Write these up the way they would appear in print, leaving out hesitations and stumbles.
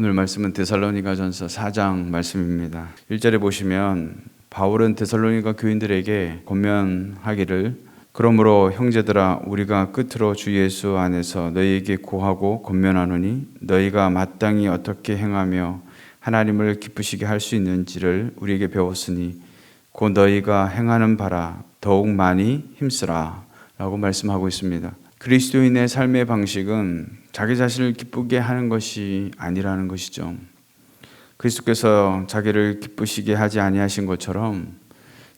오늘 말씀은 데살로니가전서 4장 말씀입니다. 1절에 보시면 바울은 데살로니가 교인들에게 권면하기를 그러므로 형제들아 우리가 끝으로 주 예수 안에서 너희에게 고하고 권면하노니 너희가 마땅히 어떻게 행하며 하나님을 기쁘시게 할 수 있는지를 우리에게 배웠으니 곧 너희가 행하는 바라 더욱 많이 힘쓰라 라고 말씀하고 있습니다. 그리스도인의 삶의 방식은 자기 자신을 기쁘게 하는 것이 아니라는 것이죠. 그리스도께서 자기를 기쁘시게 하지 아니하신 것처럼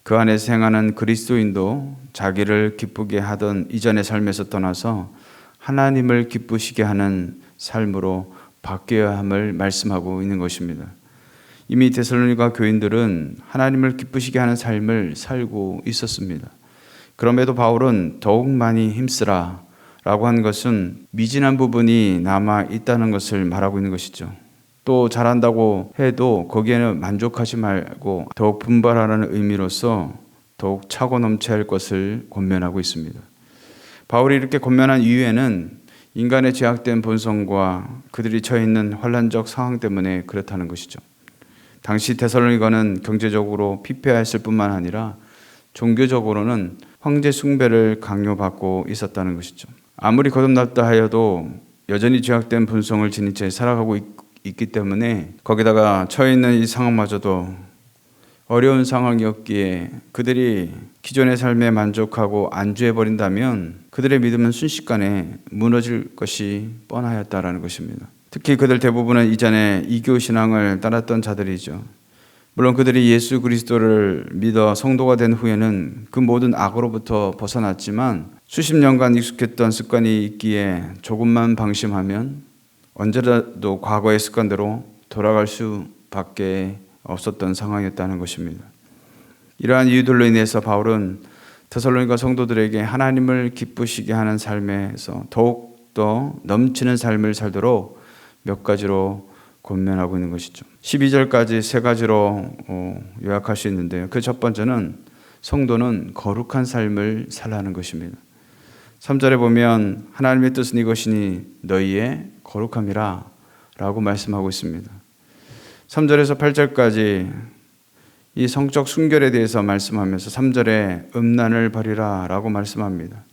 그 안에서 행하는 그리스도인도 자기를 기쁘게 하던 이전의 삶에서 떠나서 하나님을 기쁘시게 하는 삶으로 바뀌어야 함을 말씀하고 있는 것입니다. 이미 데살로니가 교인들은 하나님을 기쁘시게 하는 삶을 살고 있었습니다. 그럼에도 바울은 더욱 많이 힘쓰라 라고 한 것은 미진한 부분이 남아 있다는 것을 말하고 있는 것이죠. 또 잘한다고 해도 거기에는 만족하지 말고 더욱 분발하라는 의미로서 더욱 차고 넘쳐야 할 것을 권면하고 있습니다. 바울이 이렇게 권면한 이유에는 인간의 죄악된 본성과 그들이 처해 있는 환난적 상황 때문에 그렇다는 것이죠. 당시 데살로니가는 경제적으로 피폐했을 뿐만 아니라 종교적으로는 황제 숭배를 강요받고 있었다는 것이죠. 아무리 거듭났다 하여도 여전히 죄악된 본성을 지닌 채 살아가고 있기 때문에 거기다가 처해 있는 이 상황마저도 어려운 상황이었기에 그들이 기존의 삶에 만족하고 안주해버린다면 그들의 믿음은 순식간에 무너질 것이 뻔하였다라는 것입니다. 특히 그들 대부분은 이전에 이교 신앙을 따랐던 자들이죠. 물론 그들이 예수 그리스도를 믿어 성도가 된 후에는 그 모든 악으로부터 벗어났지만 수십 년간 익숙했던 습관이 있기에 조금만 방심하면 언제라도 과거의 습관대로 돌아갈 수밖에 없었던 상황이었다는 것입니다. 이러한 이유들로 인해서 바울은 데살로니가 성도들에게 하나님을 기쁘시게 하는 삶에서 더욱더 넘치는 삶을 살도록 몇 가지로 권면하고 있는 것이죠. 12절까지 세 가지로 요약할 수 있는데요. 그 첫 번째는 성도는 거룩한 삶을 살라는 것입니다. 3절에 보면 하나님의 뜻은 이것이니 너희의 거룩함이라 라고 말씀하고 있습니다. 3절에서 8절까지 이 성적 순결에 대해서 말씀하면서 3절에 음란을 버리라 라고 말씀합니다.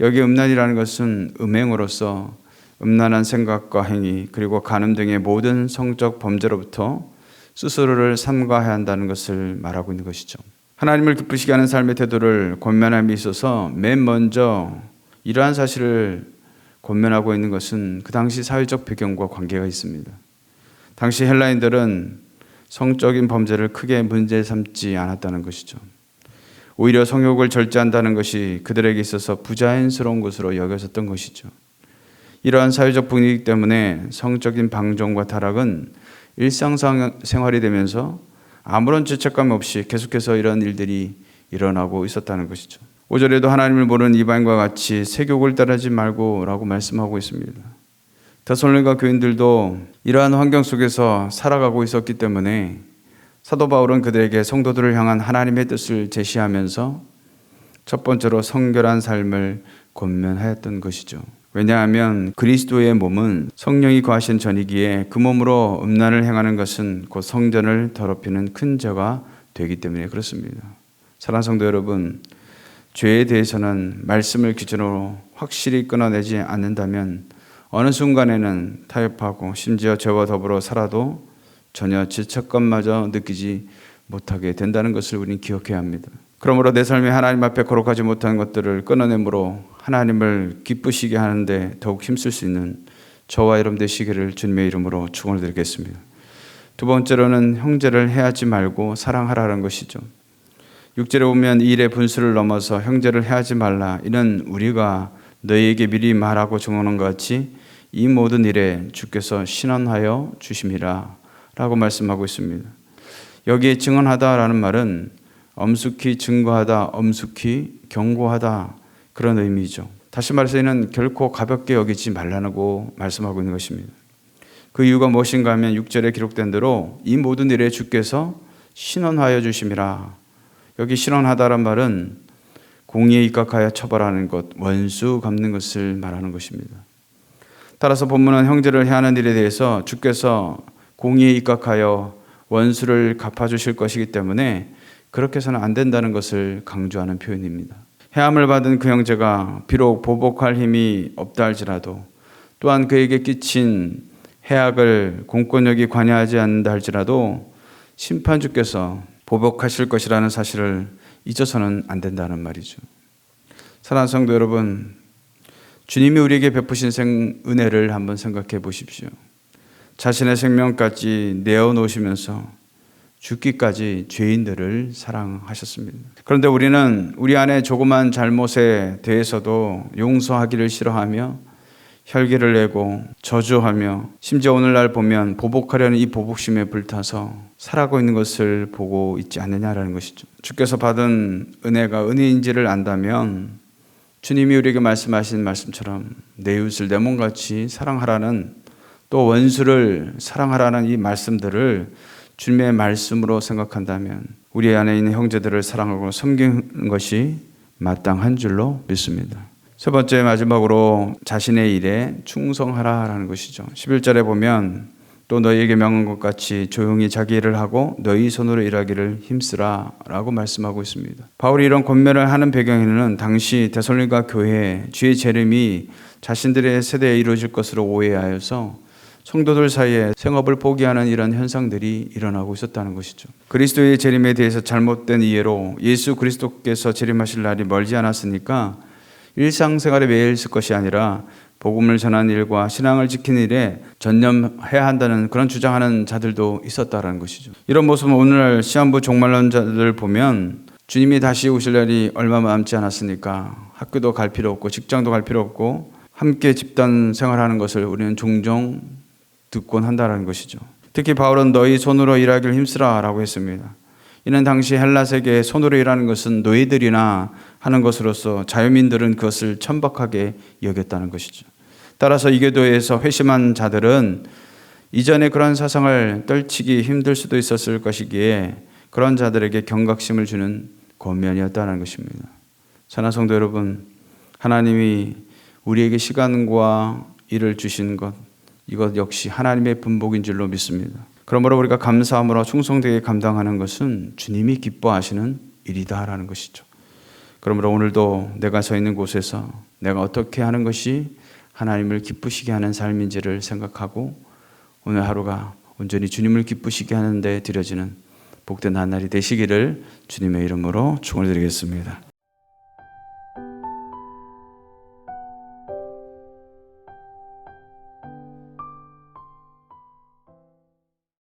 여기 음란이라는 것은 음행으로서 음란한 생각과 행위 그리고 간음 등의 모든 성적 범죄로부터 스스로를 삼가해야 한다는 것을 말하고 있는 것이죠. 하나님을 기쁘시게 하는 삶의 태도를 권면함에 있어서 맨 먼저 이러한 사실을 권면하고 있는 것은 그 당시 사회적 배경과 관계가 있습니다. 당시 헬라인들은 성적인 범죄를 크게 문제 삼지 않았다는 것이죠. 오히려 성욕을 절제한다는 것이 그들에게 있어서 부자연스러운 것으로 여겨졌던 것이죠. 이러한 사회적 분위기 때문에 성적인 방종과 타락은 일상생활이 되면서 아무런 죄책감 없이 계속해서 이런 일들이 일어나고 있었다는 것이죠. 5절에도 하나님을 모르는 이방인과 같이 세욕을 따르지 말고 라고 말씀하고 있습니다. 데살로니가 교인들도 이러한 환경 속에서 살아가고 있었기 때문에 사도 바울은 그들에게 성도들을 향한 하나님의 뜻을 제시하면서 첫 번째로 성결한 삶을 권면하였던 것이죠. 왜냐하면 그리스도의 몸은 성령이 거하신 전이기에 그 몸으로 음란을 행하는 것은 곧 성전을 더럽히는 큰 죄가 되기 때문에 그렇습니다. 사랑하는 성도 여러분, 죄에 대해서는 말씀을 기준으로 확실히 끊어내지 않는다면 어느 순간에는 타협하고 심지어 죄와 더불어 살아도 전혀 죄책감마저 느끼지 못하게 된다는 것을 우리는 기억해야 합니다. 그러므로 내 삶에 하나님 앞에 거룩하지 못한 것들을 끊어내므로 하나님을 기쁘시게 하는데 더욱 힘쓸 수 있는 저와 여러분 되시기를 주님의 이름으로 축원을 드리겠습니다. 두 번째로는 형제를 해하지 말고 사랑하라는 것이죠. 6절에 보면 이 일의 분수를 넘어서 형제를 해하지 말라. 이는 우리가 너희에게 미리 말하고 정하는 것 같이 이 모든 일에 주께서 신원하여 주심이라 라고 말씀하고 있습니다. 여기에 증언하다라는 말은 엄숙히 증거하다, 엄숙히 경고하다 그런 의미죠. 다시 말해서 이는 결코 가볍게 여기지 말라고 말씀하고 있는 것입니다. 그 이유가 무엇인가 하면 6절에 기록된 대로 이 모든 일에 주께서 신원하여 주심이라. 여기 신원하다란 말은 공의에 입각하여 처벌하는 것, 원수 갚는 것을 말하는 것입니다. 따라서 본문은 형제를 해하는 일에 대해서 주께서 공의에 입각하여 원수를 갚아주실 것이기 때문에 그렇게 해서는 안 된다는 것을 강조하는 표현입니다. 해함을 받은 그 형제가 비록 보복할 힘이 없다 할지라도 또한 그에게 끼친 해악을 공권력이 관여하지 않는다 할지라도 심판주께서 보복하실 것이라는 사실을 잊어서는 안 된다는 말이죠. 사랑하는 성도 여러분, 주님이 우리에게 베푸신 은혜를 한번 생각해 보십시오. 자신의 생명까지 내어놓으시면서 죽기까지 죄인들을 사랑하셨습니다. 그런데 우리는 우리 안에 조그만 잘못에 대해서도 용서하기를 싫어하며 혈기를 내고 저주하며 심지어 오늘날 보면 보복하려는 이 보복심에 불타서 살아가고 있는 것을 보고 있지 않느냐라는 것이죠. 주께서 받은 은혜가 은혜인지를 안다면 주님이 우리에게 말씀하신 말씀처럼 내 이웃을 내 몸같이 사랑하라는, 또 원수를 사랑하라는 이 말씀들을 주님의 말씀으로 생각한다면 우리 안에 있는 형제들을 사랑하고 섬기는 것이 마땅한 줄로 믿습니다. 세 번째, 마지막으로 자신의 일에 충성하라라는 것이죠. 11절에 보면 또 너희에게 명한 것 같이 조용히 자기 일을 하고 너희 손으로 일하기를 힘쓰라 라고 말씀하고 있습니다. 바울이 이런 권면을 하는 배경에는 당시 데살로니가 교회에 주의 재림이 자신들의 세대에 이루어질 것으로 오해하여서 성도들 사이에 생업을 포기하는 이런 현상들이 일어나고 있었다는 것이죠. 그리스도의 재림에 대해서 잘못된 이해로 예수 그리스도께서 재림하실 날이 멀지 않았으니까 일상생활에 매여 있을 것이 아니라 복음을 전하는 일과 신앙을 지키는 일에 전념해야 한다는 그런 주장하는 자들도 있었다는 것이죠. 이런 모습은 오늘날 시한부 종말론자들 보면 주님이 다시 오실 날이 얼마 남지 않았으니까 학교도 갈 필요 없고 직장도 갈 필요 없고 함께 집단 생활하는 것을 우리는 종종 듣곤 한다는 것이죠. 특히 바울은 너희 손으로 일하기를 힘쓰라 라고 했습니다. 이는 당시 헬라 세계에 손으로 일하는 것은 노예들이나 하는 것으로서 자유민들은 그것을 천박하게 여겼다는 것이죠. 따라서 이교도에서 회심한 자들은 이전에 그런 사상을 떨치기 힘들 수도 있었을 것이기에 그런 자들에게 경각심을 주는 권면이었다는 것입니다. 사랑하는 성도 여러분, 하나님이 우리에게 시간과 일을 주신 것, 이것 역시 하나님의 분복인 줄로 믿습니다. 그러므로 우리가 감사함으로 충성되게 감당하는 것은 주님이 기뻐하시는 일이다라는 것이죠. 그러므로 오늘도 내가 서 있는 곳에서 내가 어떻게 하는 것이 하나님을 기쁘시게 하는 삶인지를 생각하고 오늘 하루가 온전히 주님을 기쁘시게 하는 데 드려지는 복된 한 날이 되시기를 주님의 이름으로 축원드리겠습니다.